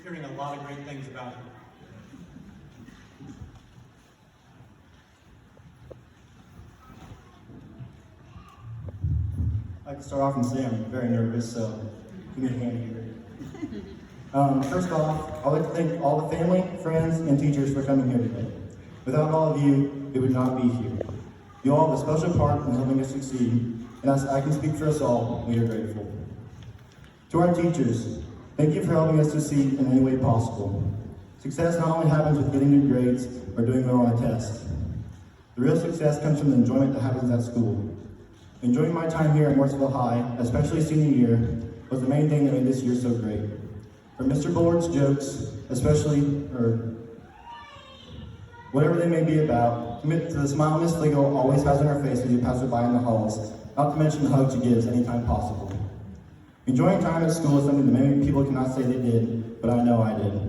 hearing a lot of great things about him. I'd like to start off and say I'm very nervous, so give me a hand here. First off, I'd like to thank all the family, friends, and teachers for coming here today. Without all of you, we would not be here. You all have a special part in helping us succeed, and as I can speak for us all, we are grateful. To our teachers, thank you for helping us succeed in any way possible. Success not only happens with getting good grades or doing well on a test. The real success comes from the enjoyment that happens at school. Enjoying my time here at Morrisonville High, especially senior year, was the main thing that made this year so great. From Mr. Bullard's jokes, especially, or whatever they may be about, to the smile Miss Flegel always has on her face as you pass her by in the halls, not to mention the hugs she gives anytime possible. Enjoying time at school is something that many people cannot say they did, but I know I did.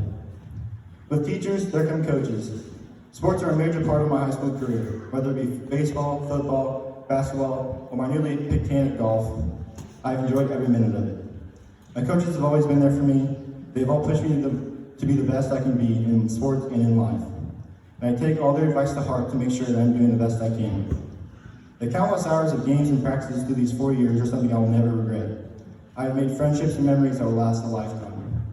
With teachers, there come coaches. Sports are a major part of my high school career, whether it be baseball, football, basketball, or my newly picked hand at golf. I've enjoyed every minute of it. My coaches have always been there for me. They've all pushed me to be the best I can be in sports and in life. And I take all their advice to heart to make sure that I'm doing the best I can. The countless hours of games and practices through these 4 years are something I will never regret. I have made friendships and memories that will last a lifetime.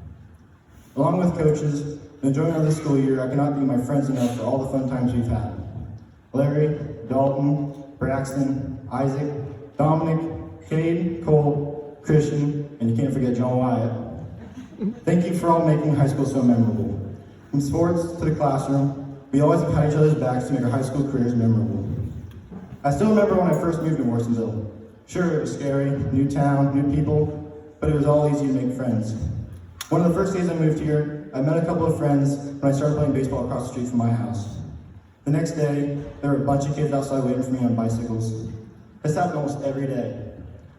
Along with coaches, the enjoyment of this school year, I cannot thank my friends enough for all the fun times we've had. Larry, Dalton, Braxton, Isaac, Dominic, Cade, Cole, Christian, and you can't forget John Wyatt. Thank you for all making high school so memorable. From sports to the classroom, we always have had each other's backs to make our high school careers memorable. I still remember when I first moved to Morrisonville. Sure, it was scary, new town, new people, but it was all easy to make friends. One of the first days I moved here, I met a couple of friends when I started playing baseball across the street from my house. The next day, there were a bunch of kids outside waiting for me on bicycles. This happened almost every day.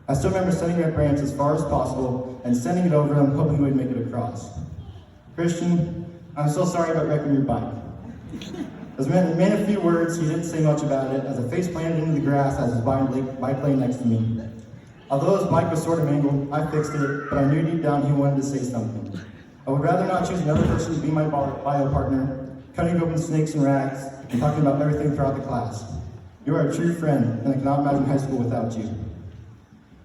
I still remember sending my branch as far as possible and sending it over them, hoping we'd make it across. Christian, I'm so sorry about wrecking your bike. As man in a few words, he didn't say much about it as a face planted into the grass as his bike lay next to me. Although his bike was sort of mangled, I fixed it, but I knew deep down he wanted to say something. I would rather not choose another person to be my bio partner, cutting open snakes and rats, and talking about everything throughout the class. You are a true friend, and I cannot imagine high school without you.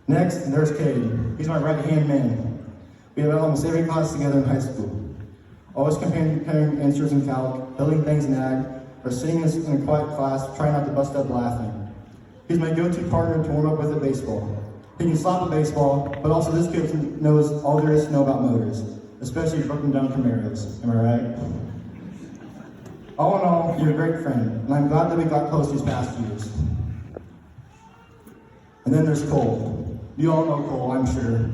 Next, there's Cade. He's my right-hand man. We have almost every class together in high school. Always comparing answers in calc, building things in ag, or sitting in a quiet class, trying not to bust up laughing. He's my go-to partner to warm up with at baseball. He can slap a baseball, but also this kid knows all there is to know about motors, especially broken down Camaros. Am I right? All in all, you're a great friend, and I'm glad that we got close these past years. And then there's Cole. You all know Cole, I'm sure.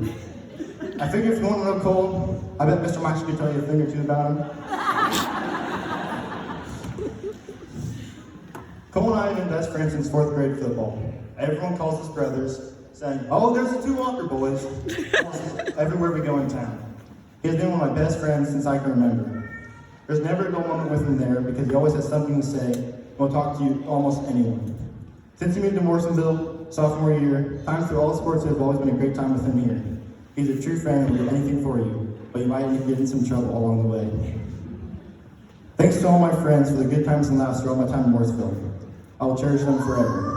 I figure if you want to know Cole, I bet Mr. Max could tell you a thing or two about him. Cole and I have been best friends since 4th grade football. Everyone calls us brothers, saying, "Oh, there's the two Walker boys," everywhere we go in town. He has been one of my best friends since I can remember. There's never a dull moment with him there because he always has something to say and will talk to you almost anyone. Since he moved to Morrisonville, sophomore year, times through all the sports have always been a great time with him here. He's a true friend and will do anything for you, but you might get in some trouble along the way. Thanks to all my friends for the good times and laughs throughout my time in Morrisonville. I will cherish them forever.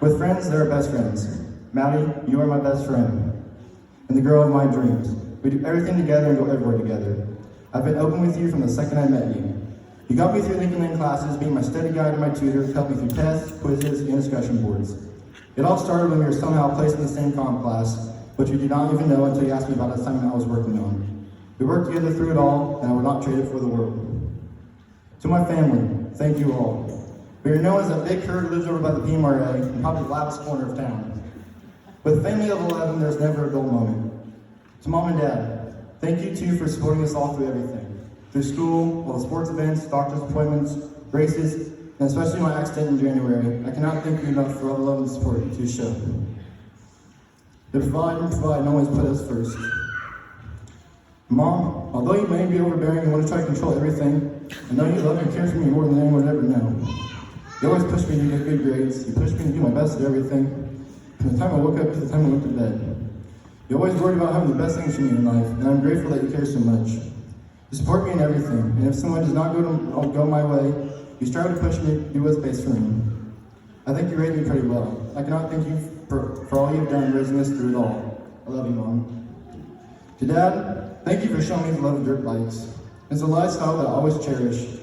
With friends, there are best friends. Maddie, you are my best friend. And the girl of my dreams. We do everything together and go everywhere together. I've been open with you from the second I met you. You got me through Lincoln Lane classes, being my study guide and my tutor, helped me through tests, quizzes, and discussion boards. It all started when we were somehow placed in the same comp class, which we did not even know until you asked me about an assignment I was working on. We worked together through it all, and I would not trade it for the world. To my family, thank you all. We are known as a big herd who lives over by the PMRA, and probably the loudest corner of town. With a family of 11, there's never a dull moment. To Mom and Dad, thank you too for supporting us all through everything. Through school, all the sports events, doctor's appointments, races, and especially my accident in January. I cannot thank you enough for all the love and support you show. The provide and provide always put us first. Mom, although you may be overbearing and want to try to control everything, I know you love and care for me more than anyone would ever know. You always push me to get good grades. You push me to do my best at everything. From the time I woke up to the time I went to bed. You always worried about having the best things for me in life, and I'm grateful that you care so much. You support me in everything, and if someone does not go my way, you strive to push me to do what's best for me. I think you raised me pretty well. I cannot thank you for all you've done raising us through it all. I love you, Mom. To Dad, thank you for showing me the love of dirt bikes. It's a lifestyle that I always cherish.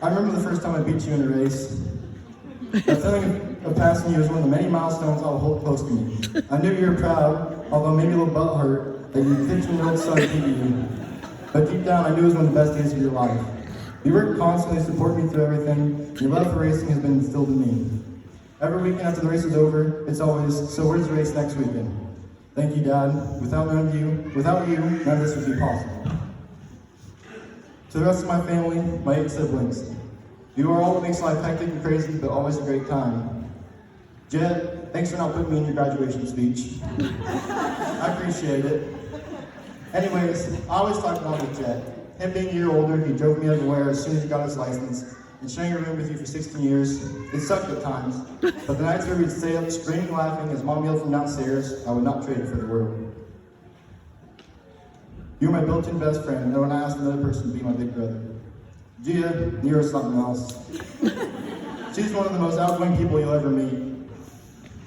I remember the first time I beat you in a race. The feeling of passing you is one of the many milestones I'll hold close to me. I knew you were proud, although maybe a little butthurt, that your 15-year-old son beat you. But deep down, I knew it was one of the best days of your life. You worked constantly to support me through everything. Your love for racing has been instilled in me. Every weekend after the race is over, it's always, so where's the race next weekend? Thank you, Dad. Without you, none of this would be possible. To the rest of my family, my 8 siblings, you are all what makes life hectic and crazy, but always a great time. Jed, thanks for not putting me in your graduation speech. I appreciate it. Anyways, I always talk about with Jed. Him being a year older, he drove me everywhere as soon as he got his license, and sharing a room with you for 16 years, it sucked at times, but the nights where we'd stay up screaming, laughing as Mom yelled from downstairs, I would not trade it for the world. You're my built-in best friend, and when I asked another person to be my big brother. Gia, you're something else. She's one of the most outgoing people you'll ever meet.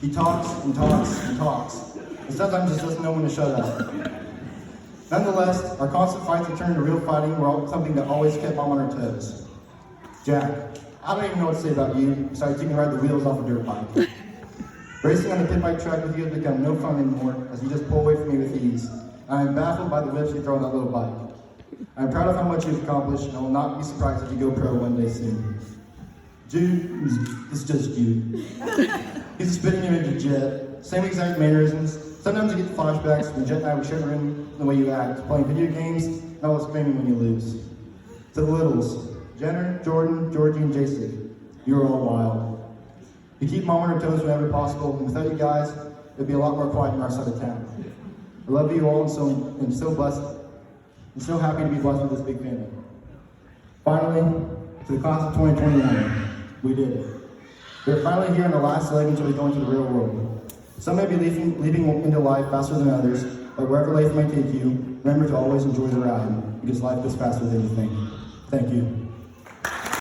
He talks and talks and talks, and sometimes just doesn't know when to shut up. Nonetheless, our constant fights have turned to real fighting were something that always kept Mom on her toes. Jack, I don't even know what to say about you, besides you can ride the wheels off a dirt bike. Racing on the pit bike track with you has become no fun anymore, as you just pull away from me with ease. I am baffled by the whips you throw on that little bike. I am proud of how much you've accomplished, and I will not be surprised if you go pro one day soon. Jude is just Jude. He's a spitting image of Jet. Same exact mannerisms. Sometimes you get flashbacks when Jet and I were sharing a room the way you act, playing video games, and always screaming when you lose. To the littles, Jenner, Jordan, Georgie, and JC, you are all wild. You keep Mom on her toes whenever possible, and without you guys, it'd be a lot more quiet in our side of town. I love you all and so blessed, and so happy to be blessed with this big family. Finally, to the class of 2021, we did it. We're finally here in the last leg until we go into the real world. Some may be leaping into life faster than others, but wherever life may take you, remember to always enjoy the ride, because life goes faster than you think. Thank you.